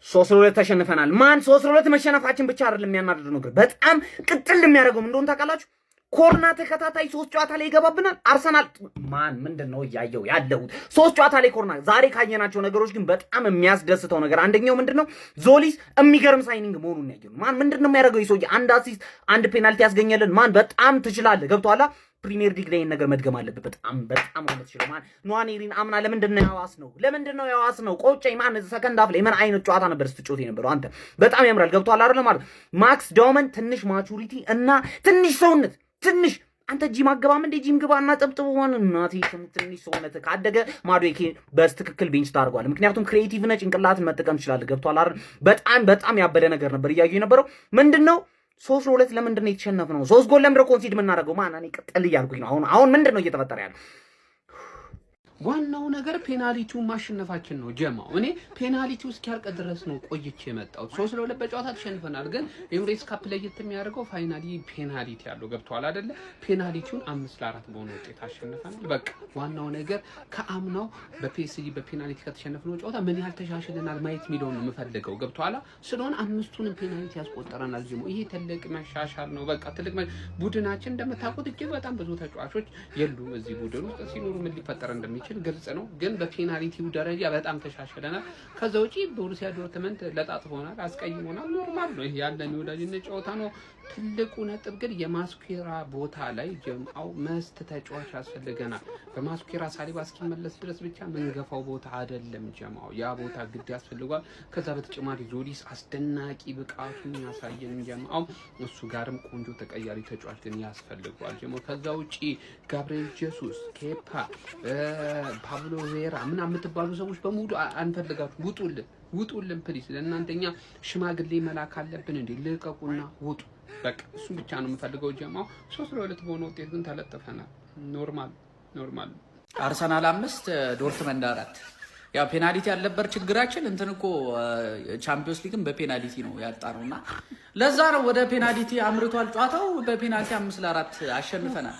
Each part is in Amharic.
3-2 ተሸንፈናል። ማን 3-2 መሸነፋችን ብቻ አይደለም የሚያናድደው ነገር በጣም ቅጥል የሚያደርገው እንደሆነ ታውቃላችሁ። ኮርና ተከታታይ 3 ጨዋታ ላይ ይገባብናል። አርሰናል ማን ምንድነው ያየው ያለው 3 ጨዋታ ላይ ኮርና። ዛሬ ካየናቸው ነገሮች ግን በጣም የሚያስደስተው ነገር አንደኛው ምንድነው ዞሊስ የሚገርም ሳይኒንግ መሆኑን ያየው። ማን ምንድነው የሚያደርገው ይሶጂ አንድ አሲስት አንድ ፔናልቲ ያስገኘልን። ማን በጣም ትችላለህ። ገብቶሃል? ፕሪሚየር ሊግ ላይ ነገር መድገም አለበት። በጣም ማለት ይችላል። ማን ኗኔሪን አምና ለምንድነው ያዋስ ነው ቆጨኝ። ማን ሰከንድ አፍ ላይ ምን አይነት ጨዋታ ነበር ስትጮት የነበረው አንተ? በጣም ያምራል። ገብቶሃል አይደል? ማለት ማክስ ዳውመን ትንሽ ማቹሪቲ እና ትንሽ ሰውነት ትንሽ አንተ ጂም አገባም እንደ ጂም ግባና ጠብጥቡ ሆነ እናቴ ትንሽ ሰውነት ካደገ ማዶኬ በስትክክል ቤንች ታርጓል። ምክንያቱም ክሬቲቭ ነህ፣ ጭንቅላትን መጠቀም ይችላል። ገብቶሃል አይደል? በጣም ያበደ ነገር ነበር እያየሁ የነበረው። ምንድነው 3-2 ለምንድነው የተሸነፍነው? 3 ጎል ለምንድነው ኮንሲድ የምናደርገው? ማን እኔ ቅጥል እያልኩኝ ነው። አሁን ምንድነው እየተፈጠረ ያለው? ዋናው ነገር ፔናልቲውን ማሸነፋችን ነው ጀማው። እኔ ፔናልቲው እስኪያልቅ ድረስ ነው ቆይቼ የመጣው። 3-2 በጨዋታ ተሸንፈናል፣ ግን ኤምሬትስ ካፕ ላይ የሚያደርገው ፋይናሊ ፔናልቲ ያለው ገብቷል አይደለ? ፔናልቲውን 5-4 በሆነ ውጤት አሸንፈናል። በቃ ዋናው ነገር ከአምናው በፒኤስጂ በፔናልቲ ከተሸነፍነው ጨዋታ ምን ያህል ተሻሽለናል ማየት የሚለውን ነው የምፈልገው። ገብቷል? ስለሆነ 5ቱንም ፔናልቲ ያስቆጠረናል ጀማው። ይሄ ትልቅ መሻሻል ነው። በቃ ትልቅ ቡድናችን እንደምታውቁት እጅግ በጣም ብዙ ተጫዋቾች የሉም እዚህ ቡድን ውስጥ። ሲኖሩ ምን ሊፈጠር እንደሚችል ግልጽ ነው። ግን በፔናልቲው ደረጃ በጣም ተሻሽለናል። ከዛ ውጪ ቦሩሲያ ዶርትመንት ለጣጥፎናል፣ አስቀይሞናል። ኖርማል ነው። ይሄ ያለን የወዳጅነት ጨዋታ ነው። ትልቁ ነጥብ ግን የማስኩዌራ ቦታ ላይ ጀምአው መስት ተጫዋች ያስፈልገናል። በማስኩዌራ ሳሊባ እስኪመለስ ድረስ ብቻ መንገፋው ቦታ አይደለም ጀምአው፣ ያ ቦታ ግድ ያስፈልጓል። ከዛ በተጨማሪ ዞሊስ አስደናቂ ብቃቱን ያሳየን ጀምአው፣ እሱ ጋርም ቆንጆ ተቀያሪ ተጫዋች ግን ያስፈልጓል ጀምአው። ከዛ ውጪ ጋብሪኤል ጄሱስ፣ ኬፓ፣ ፓብሎ ቬራ ምናምን የምትባሉ ሰዎች በሙሉ አንፈልጋችሁ። ውጡልን ፕሊስ። ለእናንተኛ ሽማግሌ መላክ አለብን እንዴ? ልቀቁና ውጡ። በቃ እሱ ብቻ ነው የምፈልገው ጀማው። 3-2 በሆነ ውጤት ግን ተለጥፈናል። ኖርማል። አርሰናል 5 ዶርትመንድ 4። ያው ፔናልቲ ያለበት ችግራችን እንትን እኮ ቻምፒዮንስ ሊግን በፔናልቲ ነው ያጣነውና ለዛ ነው ወደ ፔናልቲ አምርቷል ጨዋታው። በፔናልቲ 5-4 አሸንፈናል።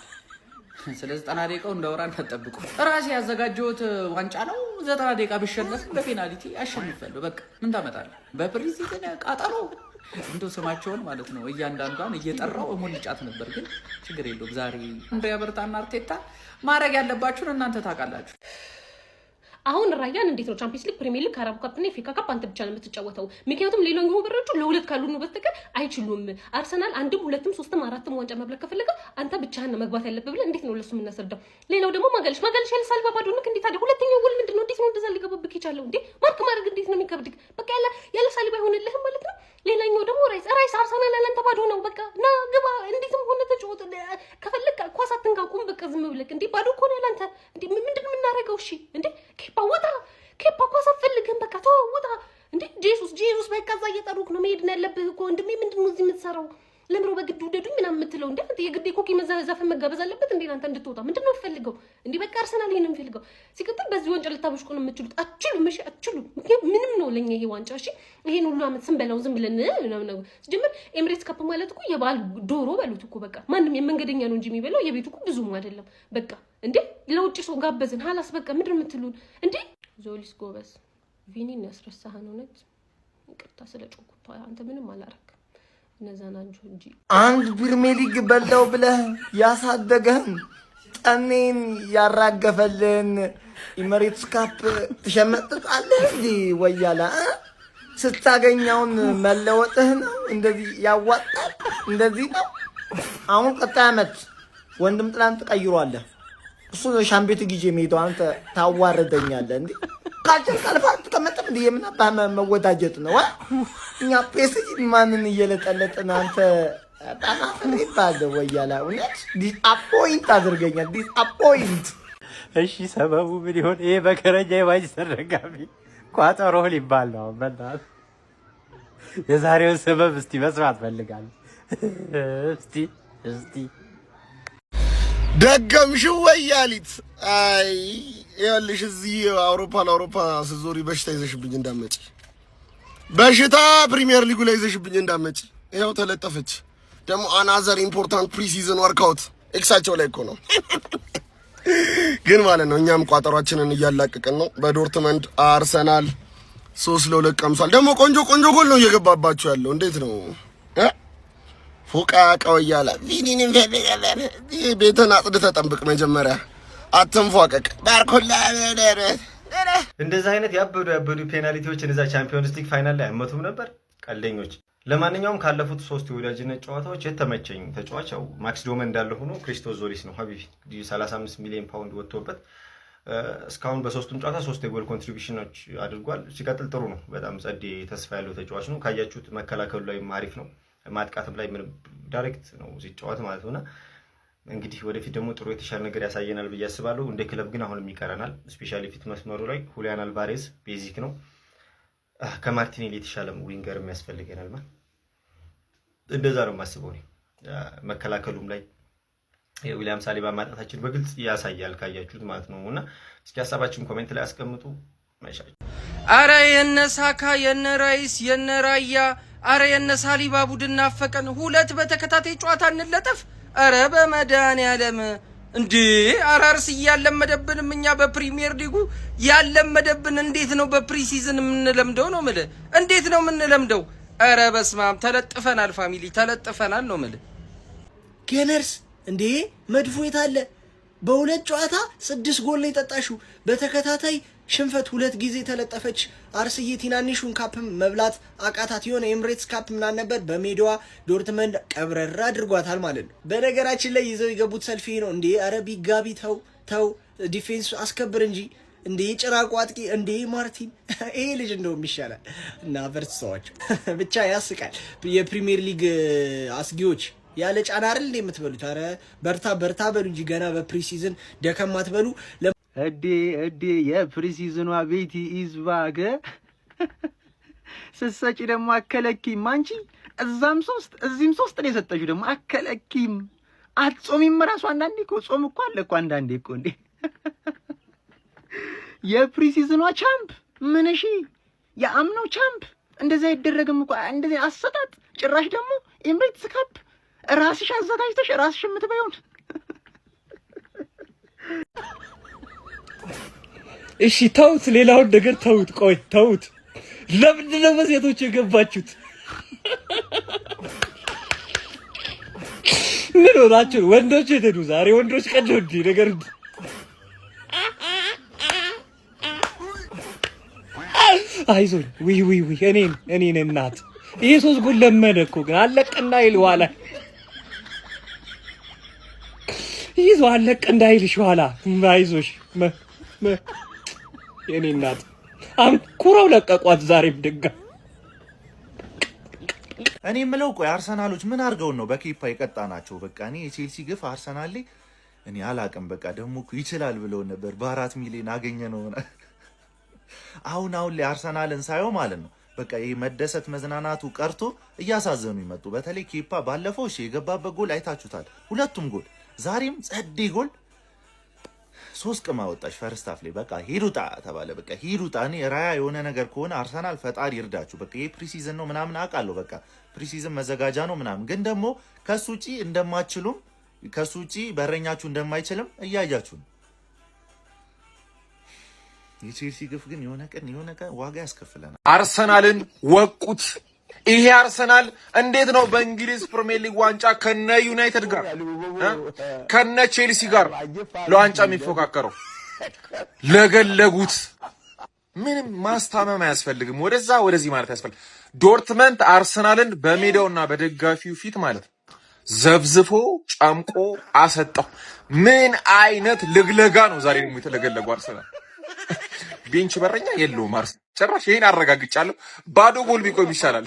ስለዚህ 90 ደቂቃው እንደወራ ተጠብቁ። ራሴ ያዘጋጀሁት ዋንጫ ነው። 90 ደቂቃ ብሸነፍ በፔናልቲ አሸንፋለሁ። በቃ ምን ታመጣለህ? በፕሪሲዝን ቃጠሎ እንደው ስማቸውን ማለት ነው እያንዳንዷን እየጠራው ሞልጫት ነበር። ግን ችግር የለውም። ዛሬ አንድሪያ በርታና አርቴታ ማድረግ ያለባችሁን እናንተ ታውቃላችሁ። አሁን ራያን እንዴት ነው ቻምፒየንስ ሊግ ፕሪሚየር ሊግ ካራብ ካፕ እና ኤፍኤ ካፕ አንተ ብቻ ነው የምትጫወተው? ምክንያቱም ሌላኛው በረጩ ለሁለት ካሉ ነው በስተቀር አይችሉም። አርሰናል 1ም 2ም 3ም 4ም ዋንጫ መብለክ ከፈለገ አንተ ብቻህን ነው መግባት ያለብህ ብለህ እንዴት ነው ለሱ የምናስረዳው? ሌላው ደግሞ ማጋለሽ ያለ ባዶ ነው እንዴ? ታዲያ ሁለተኛው ጎል ምንድነው? እንዴት ነው እንደዛ ሊገባብክ ይቻለው እንዴ? ማርክ ማድረግ እንዴት ነው የሚከብድክ? በቃ ያለ ሳሊባ ይሆንልህ ማለት ነው። ሌላኛው ደግሞ ራይስ አርሰናል ያለንተ ባዶ ነው። በቃ ና ግባ። እንዴትም ሆነ ተጫወት። ከፈለክ ኳስ አትንካቁም። በቃ ዝም ብለክ እንዴ ባዶ እኮ ነው ያለንተ እንዴ። ምንድነው የምናደርገው? እሺ እንዴ ኬፓ ኳስ አትፈልግም። በቃ ተው ውጣ እንዴ። ጄሱስ በቃ እዛ እየጠሩክ ነው። መሄድ ነው ያለብህ እኮ ወንድሜ። ምንድነው እዚህ የምትሰራው? ለምሮ በግድ ውደዱኝ ምናምን የምትለው እንዴ? የግድ ኮኪ መዛዛፈን መጋበዝ አለበት እንዴ? አንተ እንድትወጣ ምንድነው የምትፈልገው እንዴ? በቃ አርሰናል ይሄንን የምፈልገው። ሲቀጥል በዚህ ዋንጫ ልታበሽቁ ነው የምትችሉት። አትችሉም። ምክንያቱም ምንም ነው ለኛ ይሄ ዋንጫ። እሺ ይሄን ሁሉ አመት ስንበላው ዝም ብለን ምናምን ነው ሲጀምር። ኤምሬትስ ካፕ ማለት እኮ የባል ዶሮ በሉት እኮ በቃ። ማንም የመንገደኛ ነው እንጂ የሚበላው የቤቱ እኮ ብዙም አይደለም። በቃ እንዴ ለውጭ ሰው ጋበዝን ሀላስ በቃ ምንድነው የምትሉን እንዴ? ዞሊስ ጎበዝ ቪኒን ያስረሳህን እውነት ይቅርታ ስለጮኩት። አንተ ምንም አላረክ ነዛናጆ እንጂ አንድ ፕሪሚየር ሊግ በልተው ብለህ ያሳደገህን ጠኔን ያራገፈልን ኤምሬትስ ካፕ ትሸመጥጣለህ እንዴ? ወያላ ስታገኛውን መለወጥህ ነው እንደዚህ ያዋጣል። እንደዚህ ነው። አሁን ቀጣይ አመት ወንድም ጥላን ትቀይሯለህ። እሱ ሻምፒዮን ጊዜ ሜዳው አንተ ታዋርደኛለህ እንዴ? ካልቸር ካልፋት ተቀመጥም እንዴ? ምን አባ መወዳጀት ነው? እኛ ፔስጂ ማንን እየለጠለጥን አንተ ታናፍሪ ባደ ወያላ እውነት ዲስአፖይንት አድርገኛል። ዲስአፖይንት። እሺ ሰበቡ ምን ይሆን? ይሄ በከረጃ የማንቸስተር ደጋፊ ቋጠሮ ሊባል ነው። በእናትህ የዛሬውን ሰበብ እስቲ መስማት ፈልጋለሁ። እስቲ ደገምሽው ወያሊት። አይ ይኸውልሽ እዚህ አውሮፓ ስትዞሪ በሽታ ይዘሽብኝ እንዳትመጪ። በሽታ ፕሪሚየር ሊጉ ላይ ይዘሽብኝ እንዳትመጪ። ይኸው ተለጠፈች ደግሞ አናዘር ኢምፖርታንት ፕሪሲዝን ወርክአውት ኤክሳቸው ላይ እኮ ነው። ግን ማለት ነው እኛም ቋጠሯችንን እያላቀቅን ነው። በዶርትመንድ አርሰናል 3-2 ቀምሷል። ደግሞ ቆንጆ ጎል ነው እየገባባቸው ያለው። እንዴት ነው ፎቃ ቀውያላ ቪኒን ፈበለ ቤተና አጽድተህ ጠብቅ። መጀመሪያ አትንፏቀቅ። ባርኮላ እንደዛ አይነት ያበዱ ፔናልቲዎችን እዛ ቻምፒዮንስ ሊግ ፋይናል ላይ አይመቱም ነበር ቀልደኞች። ለማንኛውም ካለፉት 3 የወዳጅነት ጨዋታዎች የተመቸኝ ተጫዋች ያው ማክስ ዶመን እንዳለ ሆኖ ክሪስቶስ ዞሊስ ነው። ሀቢቢ 35 ሚሊዮን ፓውንድ ወጥቶበት እስካሁን በ3ቱም ጨዋታ 3 የጎል ኮንትሪቢዩሽኖች አድርጓል። ሲቀጥል ጥሩ ነው። በጣም ጸዴ ተስፋ ያለው ተጫዋች ነው። ካያችሁት መከላከሉ ላይ አሪፍ ነው። ማጥቃትም ላይ ምንም ዳይሬክት ነው ሲጫወት ማለት ነውና እንግዲህ ወደፊት ደግሞ ጥሩ የተሻለ ነገር ያሳየናል ብዬ አስባለሁ። እንደ ክለብ ግን አሁንም ይቀረናል። ስፔሻሊ ፊት መስመሩ ላይ ሁሊያን አልቫሬዝ ቤዚክ ነው። ከማርቲኔሊ የተሻለ ዊንገር የሚያስፈልገናል ማለት እንደዛ ነው የማስበው እኔ። መከላከሉም ላይ ዊሊያም ሳሊባ ማጣታችን በግልጽ ያሳያል ካያችሁት ማለት ነውና እስኪ ሀሳባችሁን ኮሜንት ላይ አስቀምጡ። ማይሻል አረ የነ ሳካ የነ ራይስ የነ ራያ አረ የነ ሳሊባ ቡድን ናፈቀን። 2 በተከታታይ ጨዋታ እንለጠፍ። አረ በመድኃኒዓለም እንዴ! አራርስ ያለመደብንም እኛ በፕሪሚየር ሊጉ ያለመደብን እንዴት ነው በፕሪሲዝን የምንለምደው ነው የምልህ። እንዴት ነው የምንለምደው? አረ በስማም ተለጥፈናል፣ ፋሚሊ ተለጥፈናል ነው የምልህ። ጌነርስ እንዴ መድፎ የታለ? በ2 ጨዋታ 6 ጎል ላይ ጠጣሽው። በተከታታይ ሽንፈት 2 ጊዜ ተለጠፈች። አርስዬ ትናንሹን ካፕ መብላት አቃታት። የሆነ ኤምሬትስ ካፕ ምናምን ነበር በሜዳዋ ዶርትመንድ ቀብረራ አድርጓታል ማለት ነው። በነገራችን ላይ ይዘው የገቡት ሰልፍ ነው እንዴ! አረ ቢጋቢ ተው ዲፌንስ አስከብር እንጂ እንዴ! ጭራቁ አጥቂ እንዴ! ማርቲን ይሄ ልጅ እንደውም ይሻላል እና በርትሰዋቸው ብቻ ያስቃል። የፕሪሚየር ሊግ አስጊዎች ያለ ጫና አይደል እንዴ የምትበሉት? አረ በርታ በሉ እንጂ ገና በፕሪሲዝን ደከም አትበሉ። እዴ የፕሪሲዝኗ ቤቲ ኢዝባገ ስትሰጪ ደግሞ አከለኪም። አንቺ እዛም 3 እዚህም 3 ነው የሰጠሽው። ደግሞ አከለኪም አትጾሚም። ራሱ አንዳንዴ እኮ ጾም እኮ አለ እኮ አንዳንዴ እኮ እንዴ የፕሪሲዝኗ ቻምፕ ምን እሺ፣ የአምናው ቻምፕ እንደዚህ አይደረግም እኮ እንደዚህ አሰጣጥ። ጭራሽ ደግሞ ኤምሬትስ ካፕ ራስሽ አዘጋጅተሽ ራስሽ የምትበይውን። እሺ ተውት፣ ሌላውን ነገር ተውት። ቆይ ተውት። ለምንድን ነው በሴቶች የገባችሁት? ምን ሆናችሁ? ወንዶች የት ሄዱ? ዛሬ ወንዶች ቀን ነው እንዴ ነገር? አይዞኝ ውይ እኔን እናት ይሄ 3 ጎል ለመደ እኮ ግን አለቀና ይል ኋላ ይዞ አለቀ እንዳይልሽ ኋላ አይዞሽ የኔ እናት አንኩራው ለቀቋት። ዛሬም ድጋ እኔ የምለው ቆይ አርሰናሎች ምን አድርገው ነው በኬፓ የቀጣናቸው? በቃ እኔ የቼልሲ ግፍ አርሰናል ላይ እኔ አላቅም። በቃ ደግሞ ይችላል ብለው ነበር በ4 ሚሊዮን አገኘ ነው። አሁን ላይ አርሰናልን ሳየው ማለት ነው በቃ ይሄ መደሰት መዝናናቱ ቀርቶ እያሳዘኑ ይመጡ። በተለይ ኬፓ ባለፈው የገባበት ጎል አይታችሁታል። 2ቱም ጎል ዛሬም ጸዴ ጎል 3 ቅማ ወጣች ፈርስት ሃፍ ላይ። በቃ ሂዱጣ ተባለ። በቃ ሂዱጣ። እኔ ራያ የሆነ ነገር ከሆነ አርሰናል ፈጣሪ ይርዳችሁ። በቃ ይሄ ፕሪሲዝን ነው ምናምን አውቃለሁ። በቃ ፕሪሲዝን መዘጋጃ ነው ምናምን፣ ግን ደግሞ ከሱ ውጪ እንደማትችሉም ከሱ ውጪ በረኛችሁ እንደማይችልም እያያችሁ ነው። የቼልሲ ግፍ ግን የሆነ ቀን ዋጋ ያስከፍለናል። አርሰናልን ወቁት። ይሄ አርሰናል እንዴት ነው በእንግሊዝ ፕሪሚየር ሊግ ዋንጫ ከነ ዩናይትድ ጋር ከነ ቼልሲ ጋር ለዋንጫ የሚፎካከረው? ለገለጉት። ምንም ማስታመም አያስፈልግም። ወደዛ ወደዚህ ማለት ያስፈልግ። ዶርትመንት አርሰናልን በሜዳውና በደጋፊው ፊት ማለት ዘብዝፎ ጨምቆ አሰጣው። ምን አይነት ልግለጋ ነው ዛሬ ደግሞ የተለገለጉ አርሰናል። ቤንች በረኛ የለውም አርሰናል ጭራሽ። ይሄን አረጋግጫለሁ። ባዶ ጎል ቢቆም ይሻላል።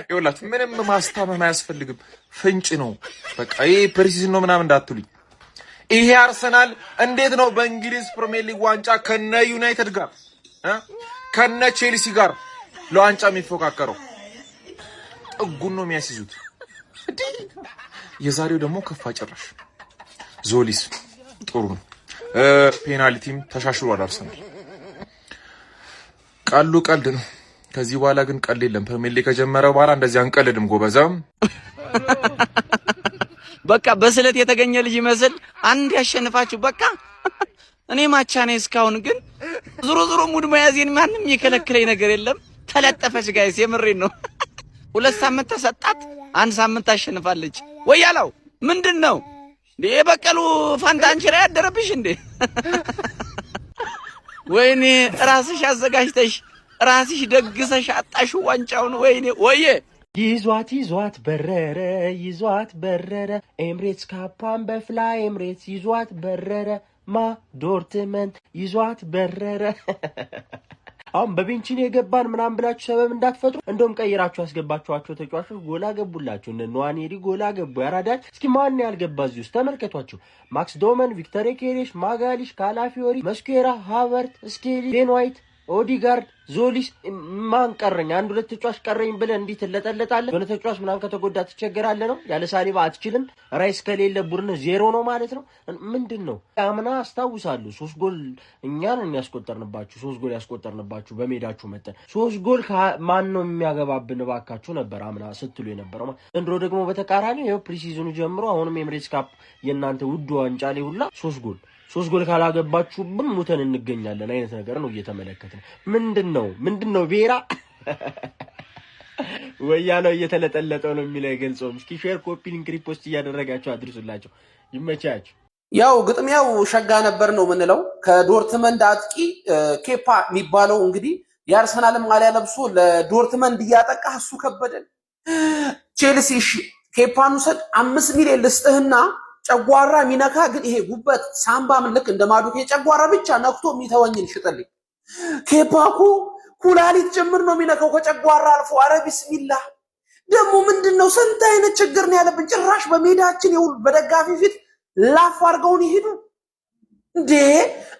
ይኸውላችሁ ምንም ማስታመም አያስፈልግም። ፍንጭ ነው በቃ። ይሄ ፕሪሲዝን ነው ምናምን እንዳትሉኝ። ይሄ አርሰናል እንዴት ነው በእንግሊዝ ፕሪሚየር ሊግ ዋንጫ ከነ ዩናይትድ ጋር ከነ ቼልሲ ጋር ለዋንጫ የሚፎካከረው? ጥጉን ነው የሚያስይዙት። የዛሬው ደግሞ ከፋ ጭራሽ። ዞሊስ ጥሩ ነው። ፔናልቲም ተሻሽሏል አርሰናል። ቀሉ ቀልድ ነው። ከዚህ በኋላ ግን ቀልድ የለም። ፕሪሚየር ሊግ ከጀመረ በኋላ እንደዚህ አንቀልድም ጎበዛም። በቃ በስለት የተገኘ ልጅ ይመስል አንድ ያሸንፋችሁ። በቃ እኔ ማቻ ነኝ እስካሁን ግን ዙሮ ሙድ መያዜን ማንም የከለከለኝ ነገር የለም። ተለጠፈች ጋይስ የምሬን ነው። 2 ሳምንት ተሰጣት 1 ሳምንት ታሸንፋለች። ወያላው ምንድነው እንዴ በቀሉ ፋንታንቺ ላይ ያደረብሽ እንዴ? ወይኔ ራስሽ አዘጋጅተሽ ራስሽ ደግሰሽ አጣሽ ዋንጫውን። ወይኔ ወዬ ይዟት በረረ ኤምሬትስ ካፓን በፍላይ ኤምሬትስ ይዟት በረረ ዶርትመንት ይዟት በረረ። አሁን በቤንቺን የገባን ምናምን ብላችሁ ሰበብ እንዳትፈጥሩ። እንደውም ቀይራችሁ ያስገባችኋቸው ተጫዋቾች ጎላ ገቡላችሁ። እነ ኗኔሪ ጎላ ገቡ ያራዳል። እስኪ ማን ያልገባ እዚህ ውስጥ ተመልከቷቸው። ማክስ ዶመን፣ ቪክተር ኬሬሽ፣ ማጋሊሽ፣ ካላፊዮሪ፣ መስኩዌራ፣ ሃቨርት፣ ስኬሊ፣ ቤን ዋይት፣ ኦዲጋርድ፣ ዞሊስ ማን ቀረኝ? 1-2 ተጫዋች ቀረኝ ብለህ እንዴት ትለጠለጣለህ? የሆነ ተጫዋች ምናምን ከተጎዳ ትቸገራለህ ነው? ያለ ሳሊባ አትችልም። ራይስ ከሌለ ቡድን 0 ነው ማለት ነው። ምንድነው? አምና አስታውሳለሁ 3 ጎል እኛን ያስቆጠርንባችሁ 3 ጎል ያስቆጠርንባችሁ በሜዳችሁ መጠን 3 ጎል ማን ነው የሚያገባብን ባካችሁ ነበር አምና ስትሉ የነበረው። ዘንድሮ ደግሞ በተቃራኒው ይሄው ፕሪሲዝኑ ጀምሮ አሁንም ኤምሬትስ ካፕ የእናንተ ውድ ዋንጫ ላይ ሁላ 3 ጎል ካላገባችሁብን ሙተን እንገኛለን አይነት ነገር ነው እየተመለከትን። ምንድነው ቬራ ወያለው እየተለጠለጠው ነው የሚለው አይገልጸውም። እስኪ ሼር ኮፒ ሊንክ ሪፖስት እያደረጋችሁ አድርሱላቸው። ይመቻችሁ። ያው ግጥሚያው ሸጋ ነበር ነው ምንለው። ከዶርትመንድ አጥቂ ኬፓ የሚባለው እንግዲህ የአርሰናል ማሊያ ለብሶ ለዶርትመንድ እያጠቃ እሱ ከበደን። ቼልሲ ኬፓን ውሰድ 5 ሚሊዮን ልስጥህና ጨጓራ ሚነካ ግን ይሄ ጉበት ሳምባ ምን ልክ እንደማዱኬ ጨጓራ ብቻ ነክቶ የሚተወኝን ሽጥልኝ። ኬፓኩ ኩላሊት ጭምር ነው የሚነካው ከጨጓራ አልፎ። አረ ቢስሚላህ ደግሞ ምንድነው? ስንት አይነት ችግር ነው ያለብን። ጭራሽ በሜዳችን ይሁን በደጋፊ ፊት ላፍ አድርገውን ይሄዱ እንዴ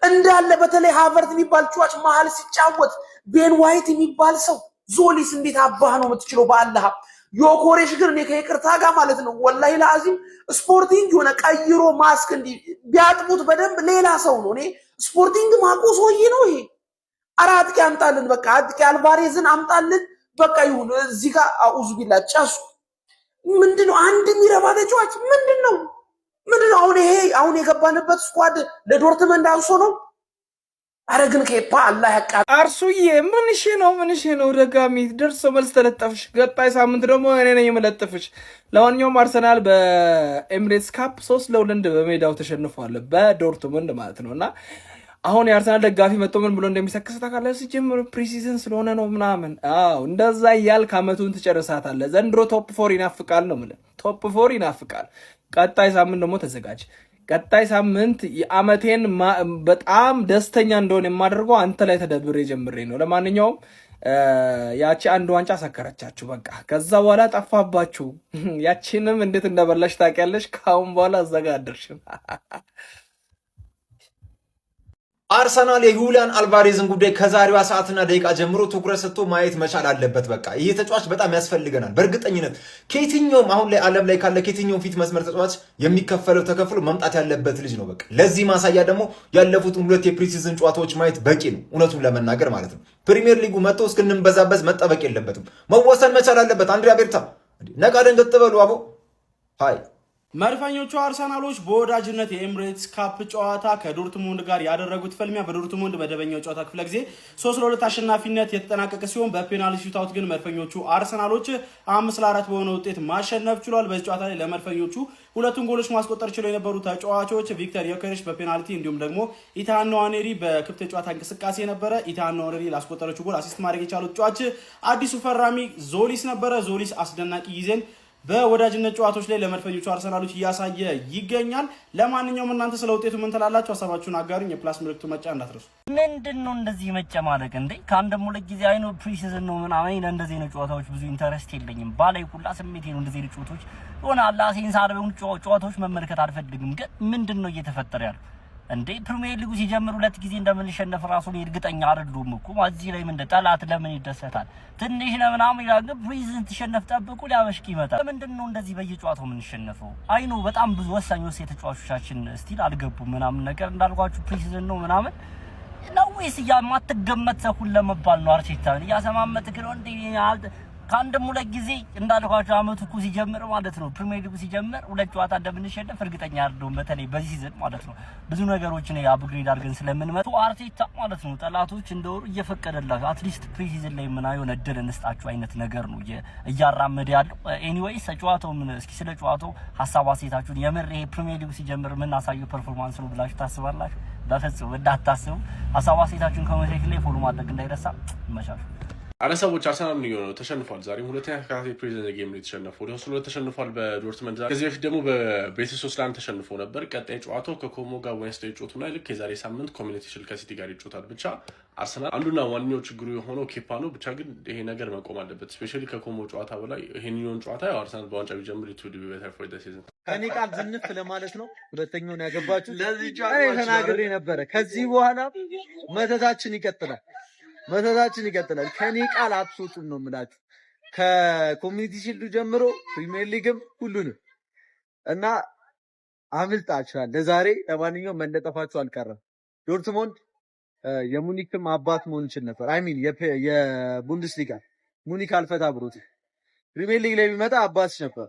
እንዳለ። በተለይ ሃቨርት የሚባል ጨዋች መሀል ሲጫወት ቤን ዋይት የሚባል ሰው ዞሊስ እንዴት አባህ ነው የምትችለው? በአላህ ዮኮሬሽ ግን እኔ ከይቅርታ ጋር ማለት ነው ወላሂ ለአዚም ስፖርቲንግ የሆነ ቀይሮ ማስክ እንዲ ቢያጥቡት በደንብ ሌላ ሰው ነው። እኔ ስፖርቲንግ ማቆ ሰውዬ ነው ይሄ። አጥቂ አምጣልን፣ በቃ አጥቂ አልቫሬዝን አምጣልን፣ በቃ ይሁን። እዚህ ጋር አኡዙ ቢላ ጫሱ ምንድነው? አንድ የሚረባ ተጫዋች ምንድነው? አሁን የገባንበት ስኳድ ለዶርትመንድ አንሶ ነው። አረ ግን ኬፓ አላህ ያቃል። አርሱዬ ምንሽ ነው ደጋሚ ደርሶ መልስ ተለጠፍሽ። ቀጣይ ሳምንት ደግሞ እኔ ነኝ የምለጥፍሽ። ለማንኛውም አርሰናል በኤምሬትስ ካፕ 3-2 በሜዳው ተሸንፏል፣ በዶርትመንድ ማለት ነውና አሁን የአርሰናል ደጋፊ መጥቶ ምን ብሎ እንደሚሰክስ ታውቃለህ? ሲጀምር ፕሪሲዝን ስለሆነ ነው ምናምን። አዎ እንደዛ እያልክ አመቱን ትጨርሳታለህ። ዘንድሮ ቶፕ 4 ይናፍቃል ነው የምልህ። ቶፕ 4 ይናፍቃል። ቀጣይ ሳምንት ደግሞ ተዘጋጅ። ቀጣይ ሳምንት የአመቴን በጣም ደስተኛ እንደሆነ የማደርገው አንተ ላይ ተደብሬ ጀምሬ ነው። ለማንኛውም ያቺ አንድ ዋንጫ ሰከረቻችሁ በቃ። ከዛ በኋላ ጠፋባችሁ። ያቺንም እንዴት እንደበላሽ ታውቂያለሽ። ካሁን በኋላ አዘጋደርሽም። አርሰናል የዩሊያን አልቫሬዝን ጉዳይ ከዛሬዋ ሰዓትና ደቂቃ ጀምሮ ትኩረት ሰጥቶ ማየት መቻል አለበት። በቃ ይሄ ተጫዋች በጣም ያስፈልገናል። በእርግጠኝነት ከየትኛውም አሁን ላይ ዓለም ላይ ካለ ከየትኛውም ፊት መስመር ተጫዋች የሚከፈለው ተከፍሎ መምጣት ያለበት ልጅ ነው። በቃ ለዚህ ማሳያ ደግሞ ያለፉትን 2 የፕሪሲዝን ጨዋታዎች ማየት በቂ ነው፣ እውነቱን ለመናገር ማለት ነው። ፕሪሚየር ሊጉ መጥቶ እስክንበዛበዝ መጠበቅ የለበትም፣ መወሰን መቻል አለበት። አንድሪያ ቤርታ ነቃ ደንገጥ በሉ አቦ ሃይ መድፈኞቹ አርሰናሎች በወዳጅነት የኤምሬትስ ካፕ ጨዋታ ከዶርትሙንድ ጋር ያደረጉት ፍልሚያ በዶርትሙንድ መደበኛው ጨዋታ ክፍለ ጊዜ 3-2 አሸናፊነት የተጠናቀቀ ሲሆን በፔናልቲ ሹታውት ግን መድፈኞቹ አርሰናሎች 5-4 በሆነ ውጤት ማሸነፍ ችሏል። በዚህ ጨዋታ ላይ ለመድፈኞቹ 2 ጎሎች ማስቆጠር ችለው የነበሩ ተጫዋቾች ቪክተር ዮኬሬሽ በፔናልቲ እንዲሁም ደግሞ ኢታን ንዋኔሪ በክፍት ጨዋታ እንቅስቃሴ ነበረ። ኢታን ንዋኔሪ ላስቆጠረችው ጎል አሲስት ማድረግ የቻሉት ተጫዋች አዲሱ ፈራሚ ዞሊስ ነበረ። ዞሊስ አስደናቂ ጊዜን በወዳጅነት ጨዋታዎች ላይ ለመድፈኞቹ አርሰናሎች እያሳየ ይገኛል። ለማንኛውም እናንተ ስለ ውጤቱ ምን ትላላችሁ? ሀሳባችሁን አጋሩኝ። የፕላስ ምልክቱ መጫ እንዳትረሱ። ምንድነው እንደዚህ መጨማለቅ እንዴ? ከአንድም ሁለት ጊዜ አይኖ ፕሪሲዝን ነው ምናምን እንደዚህ ነው ጨዋታዎች ብዙ ኢንተረስት የለኝም። ባላይ ሁላ ስሜቴ ነው እንደዚህ ነው ጨዋታዎች ሆነ አላሲን ሳርበው ጨዋታዎች መመልከት አልፈልግም። ግን ምንድነው እየተፈጠረ ያለው እንዴ? ፕሪሚየር ሊጉ ሲጀምር 2 ጊዜ እንደምንሸነፍ ራሱን እርግጠኛ አይደሉም እኮ። እዚህ ላይ ምን ጠላት ለምን ይደሰታል? ትንሽ ለምናም ይላል። ግን ፕሪሲዝን ተሸነፍ ጠብቁ ሊያበሽቅ ይመጣል። ምንድነው እንደዚህ በየጨዋታው ምን ሸነፈው? አይኑ በጣም ብዙ ወሳኝ ተጫዋቾቻችን ስቲል አልገቡም ምናምን ነገር እንዳልኳችሁ ፕሪሲዝን ነው ምናምን ነው ወይስ ያማትገመት ሰው ለመባል ነው? አርቴታ ያሰማመት ግን እንዴ ከአንድም ሁለት ጊዜ እንዳልኳቸው አመቱ እኮ ሲጀምር ማለት ነው ፕሪሚየር ሊጉ ሲጀምር ሁለት ጨዋታ እንደምንሸነፍ እርግጠኛ አይደለሁም። በተለይ በዚህ ሲዝን ማለት ነው ብዙ ነገሮችን አፕግሬድ አድርገን ስለምንመጡ አርቴታ ማለት ነው ጠላቶች እንደወሩ እየፈቀደላቸው አትሊስት ፕሪሲዝን ላይ ምን አይሆን እድል እንስጣቸው አይነት ነገር ነው እያራመደ ያለው። ኤኒዌይስ ጨዋታው ምን እስኪ ስለ ጨዋታው ሐሳብ አስተያየታችሁን የምር ይሄ ፕሪሚየር ሊጉ ሲጀምር ምን አሳየው ፐርፎርማንስ ነው ብላችሁ ታስባላችሁ? በፍጹም እንዳታስቡ። ሐሳብ አስተያየታችሁን ኮሜንት ላይ ፎሎ ማድረግ እንዳይረሳ። ይመቻችሁ። አረ ሰዎች አርሰናል ምን ይሆናል ተሸንፏል። ዛሬም ሁለተኛ ተከታታይ ፕሪሚየር ሊግ ላይ ተሸንፏል። ወደ 3 ተሸንፏል በዶርትመንድ። ከዚህ በፊት ደግሞ በቤቲስ 3-1 ተሸንፎ ነበር። ቀጣይ ጨዋታው ከኮሞ ጋር ዌንስዴይ ይጫወቱና ልክ የዛሬ ሳምንት ኮሚኒቲ ሺልድ ከሲቲ ጋር ይጫወታል። ብቻ አርሰናል አንዱና ዋንኛው ችግሩ የሆነው ኬፓ ነው። ብቻ ግን ይሄ ነገር መቆም አለበት። ስፔሻሊ ከኮሞ ጨዋታ በላይ ይሄንኛውን ጨዋታ አርሰናል በዋንጫ ቢጀምር it would be better for the season። ከኔ ቃል ዝንፍ ለማለት ነው ሁለተኛውን ያገባችሁ ለዚህ ጨዋታ ተናግሬ ነበር። ከዚህ በኋላ መተታችን ይቀጥላል። ከኔ ቃል አትወጡም ነው የምላችሁ። ከኮሚኒቲ ሺልዱ ጀምሮ ፕሪሚየር ሊግም ሁሉንም እና አምልጣችኋል ለዛሬ። ለማንኛውም መለጠፋችሁ አልቀረም። ዶርትሞንድ የሙኒክም አባት መሆን ይችል ነበር። አይ ሚን የቡንደስሊጋ ሙኒክ አልፈታ ብሮት ፕሪሚየር ሊግ ላይ ቢመጣ አባትሽ ነበር።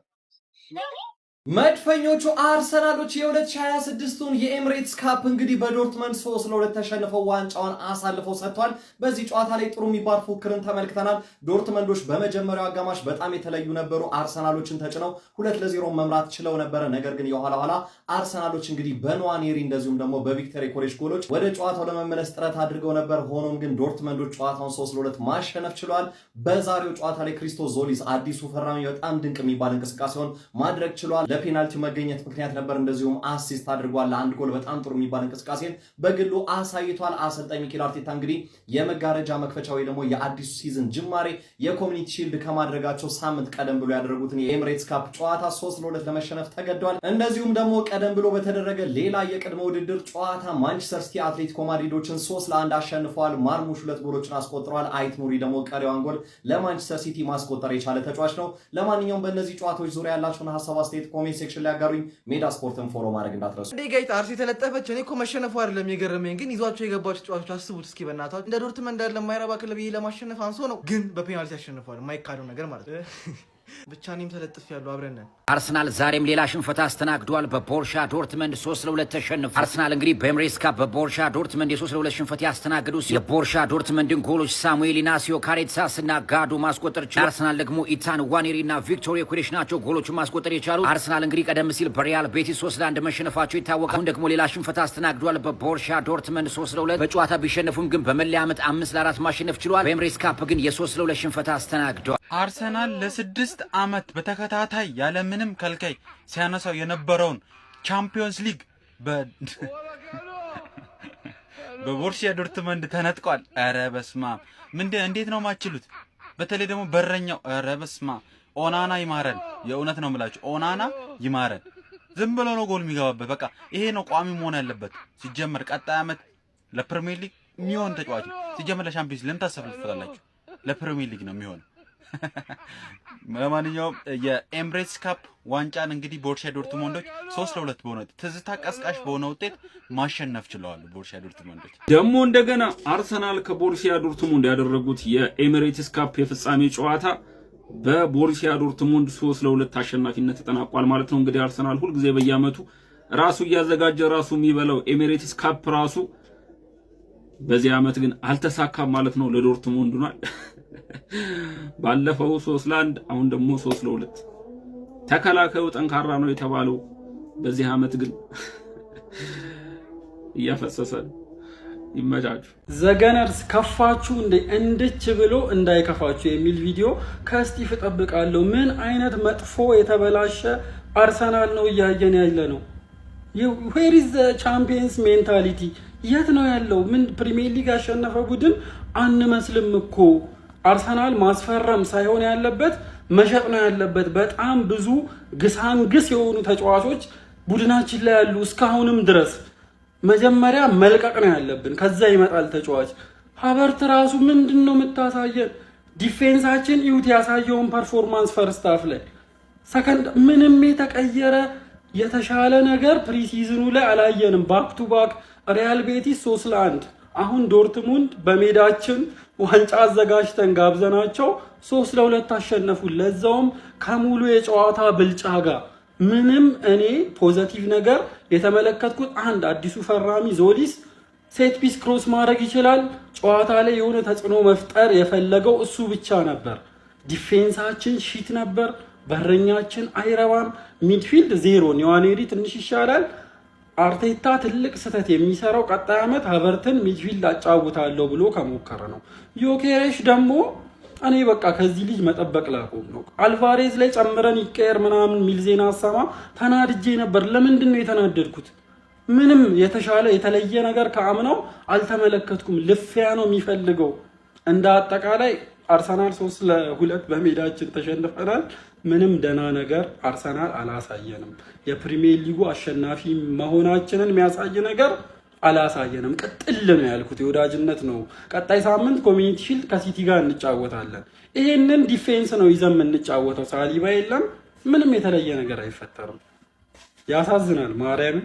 መድፈኞቹ አርሰናሎች የ2026ቱን የኤምሬትስ ካፕ እንግዲህ በዶርትመንድ 3-2 ተሸንፈው ዋንጫውን አሳልፈው ሰጥቷል። በዚህ ጨዋታ ላይ ጥሩ የሚባል ፉክክርን ተመልክተናል። ዶርትመንዶች በመጀመሪያው አጋማሽ በጣም የተለዩ ነበሩ። አርሰናሎችን ተጭነው 2-0 መምራት ችለው ነበረ። ነገር ግን የኋላ ኋላ አርሰናሎች እንግዲህ በንዋኔሪ እንደዚሁም ደግሞ በቪክተር ኮሬሽ ጎሎች ወደ ጨዋታው ለመመለስ ጥረት አድርገው ነበር። ሆኖም ግን ዶርትመንዶች ጨዋታውን 3-2 ማሸነፍ ችለዋል። በዛሬው ጨዋታ ላይ ክሪስቶስ ዞሊስ አዲሱ ፈራሚ በጣም ድንቅ የሚባል እንቅስቃሴውን ማድረግ ችሏል። ለፔናልቲ መገኘት ምክንያት ነበር። እንደዚሁም አሲስት አድርጓል። ለአንድ ጎል በጣም ጥሩ የሚባል እንቅስቃሴን በግሉ አሳይቷል። አሰልጣኝ ሚኬል አርቴታ እንግዲህ የመጋረጃ መክፈቻ ወይ ደግሞ የአዲሱ ሲዝን ጅማሬ የኮሚኒቲ ሺልድ ከማድረጋቸው ሳምንት ቀደም ብሎ ያደረጉትን የኤምሬትስ ካፕ ጨዋታ 3-2 ለመሸነፍ ተገደዋል። እንደዚሁም ደግሞ ቀደም ብሎ በተደረገ ሌላ የቅድመ ውድድር ጨዋታ ማንቸስተር ሲቲ አትሌቲኮ ማድሪዶችን 3-1 አሸንፈዋል። ማርሙሽ 2 ጎሎችን አስቆጥረዋል። አይት ኑሪ ደግሞ ቀሪዋን ጎል ለማንቸስተር ሲቲ ማስቆጠር የቻለ ተጫዋች ነው። ለማንኛውም በእነዚህ ጨዋታዎች ዙሪያ ያላችሁን ሀሳብ አስተያየት ኮሜንት ሴክሽን ላይ አጋሩኝ። ሜዳ ስፖርትን ፎሎ ማድረግ እንዳትረሱ። እንዴ ጋይታ አርሲ ተለጠፈች። እኔ እኮ መሸነፉ አይደለም የገረመኝ፣ ግን ይዟቸው የገባቸው ተጫዋቾች አስቡት እስኪ በእናታችሁ። እንደ ዶርትመንድ እንዳለ የማይረባ ክለብ ይሄ ለማሸነፍ አንሶ ነው፣ ግን በፔናልቲ ያሸንፋል። የማይካደው ነገር ማለት ነው። ብቻ እኔም ተለጥፍ ያለው አብረን ነን። አርሰናል ዛሬም ሌላ ሽንፈት አስተናግዷል። በቦርሻ ዶርትመንድ 3-2 ተሸንፏል። አርሰናል እንግዲህ በኤምሬትስ ካፕ በቦርሻ ዶርትመንድ የ3-2 ሽንፈት ያስተናግዱ የቦርሻ ዶርትመንድን ጎሎች ሳሙኤል ኢናሲዮ ካሬትሳስ እና ጋዱ ማስቆጠር ችሏል። አርሰናል ደግሞ ኢታን ዋኔሪ እና ቪክቶር ኮሬሽ ናቸው ጎሎቹን ማስቆጠር የቻሉ። አርሰናል እንግዲህ ቀደም ሲል በሪያል ቤቲስ 3-1 መሸነፋቸው ይታወቃል። አሁን ደግሞ ሌላ ሽንፈት አስተናግዷል። በቦርሻ ዶርትመንድ 3-2 በጨዋታ ቢሸነፉም ግን በመለያ ዓመት 5-4 ማሸነፍ ችሏል። በኤምሬትስ ካፕ ግን የ3-2 ሽንፈት አስተናግዷል። አርሰናል ለ6 ዓመት በተከታታይ ያለምንም ከልካይ ሲያነሳው የነበረውን ቻምፒዮንስ ሊግ በቦርሲያ ዶርትመንድ ተነጥቋል። ኧረ በስማ እንዴት ነው ማችሉት? በተለይ ደግሞ በረኛው ኧረ በስማ ኦናና ይማረን። የእውነት ነው የምላችሁ ኦናና ይማረን። ዝም ብሎ ነው ጎል የሚገባበት። በቃ ይሄ ነው ቋሚ መሆን ያለበት። ሲጀመር ቀጣይ ዓመት ለፕሪሚየር ሊግ የሚሆን ተጫዋች ሲጀመር ለሻምፒዮንስ ለምን ታሰፍልፈታላችሁ? ለፕሪሚየር ሊግ ነው የሚሆነው። ለማንኛውም የኤምሬትስ ካፕ ዋንጫን እንግዲህ ቦርሲያ ዶርትሞንዶች 3-2 በሆነ ትዝታ ቀስቃሽ በሆነ ውጤት ማሸነፍ ችለዋል። ቦርሲያ ዶርትሞንዶች ደግሞ እንደገና አርሰናል ከቦርሲያ ዶርትሞንድ ያደረጉት የኤምሬትስ ካፕ የፍጻሜ ጨዋታ በቦርሲያ ዶርትሞንድ 3-2 አሸናፊነት ተጠናቋል ማለት ነው። እንግዲህ አርሰናል ሁልጊዜ በየዓመቱ ራሱ እያዘጋጀ ራሱ የሚበላው ኤምሬትስ ካፕ ራሱ በዚህ ዓመት ግን አልተሳካም ማለት ነው ለዶርትሞንድ ነው። ባለፈው 3-1 አሁን ደግሞ 3-2 ተከላካዩ ጠንካራ ነው የተባለው በዚህ ዓመት ግን እያፈሰሰ ይመቻችሁ። ዘገነርስ ከፋችሁ እንድች ብሎ እንዳይከፋችሁ የሚል ቪዲዮ ከስቲፍ እጠብቃለሁ። ምን አይነት መጥፎ የተበላሸ አርሰናል ነው እያየን ያለ ነው። where is the champions mentality? የት ነው ያለው? ምን ፕሪሚየር ሊግ ያሸነፈ ቡድን አንመስልም እኮ። አርሰናል ማስፈረም ሳይሆን ያለበት መሸጥ ነው ያለበት። በጣም ብዙ ግሳንግስ የሆኑ ተጫዋቾች ቡድናችን ላይ ያሉ እስካሁንም ድረስ መጀመሪያ መልቀቅ ነው ያለብን፣ ከዛ ይመጣል ተጫዋች። ሀበርት ራሱ ምንድነው የምታሳየን? ዲፌንሳችን ይሁት ያሳየውን ፐርፎርማንስ ፈርስት ሃፍ ላይ ሰከንድ ምንም የተቀየረ የተሻለ ነገር ፕሪሲዝኑ ላይ አላየንም። ባክ ቱ ባክ ሪያል ቤቲስ 3-1 አሁን ዶርትሙንድ በሜዳችን ዋንጫ አዘጋጅተን ጋብዘናቸው 3-2 አሸነፉ። ለዛውም ከሙሉ የጨዋታ ብልጫ ጋር። ምንም እኔ ፖዚቲቭ ነገር የተመለከትኩት አንድ አዲሱ ፈራሚ ዞሊስ ሴት ፒስ ክሮስ ማድረግ ይችላል። ጨዋታ ላይ የሆነ ተጽዕኖ መፍጠር የፈለገው እሱ ብቻ ነበር። ዲፌንሳችን ሺት ነበር። በረኛችን አይረባም። ሚድፊልድ ዜሮ። ኒዋኔሪ ትንሽ ይሻላል። አርቴታ ትልቅ ስህተት የሚሰራው ቀጣይ ዓመት ሀቨርትን ሚድፊልድ አጫውታለሁ ብሎ ከሞከረ ነው። ዮኬሬሽ ደግሞ እኔ በቃ ከዚህ ልጅ መጠበቅ ላቆም ነው። አልቫሬዝ ላይ ጨምረን ይቀየር ምናምን ሚል ዜና አሰማ ተናድጄ ነበር። ለምንድን ነው የተናደድኩት? ምንም የተሻለ የተለየ ነገር ከአምናው አልተመለከትኩም። ልፊያ ነው የሚፈልገው። እንደ አጠቃላይ አርሰናል 3-2 በሜዳችን ተሸንፈናል። ምንም ደህና ነገር አርሰናል አላሳየንም። የፕሪሚየር ሊጉ አሸናፊ መሆናችንን የሚያሳይ ነገር አላሳየንም። ቅጥል ነው ያልኩት። የወዳጅነት ነው። ቀጣይ ሳምንት ኮሚኒቲ ሺልድ ከሲቲ ጋር እንጫወታለን። ይሄንን ዲፌንስ ነው ይዘን የምንጫወተው። ሳሊባ የለም። ምንም የተለየ ነገር አይፈጠርም። ያሳዝናል ማርያምን።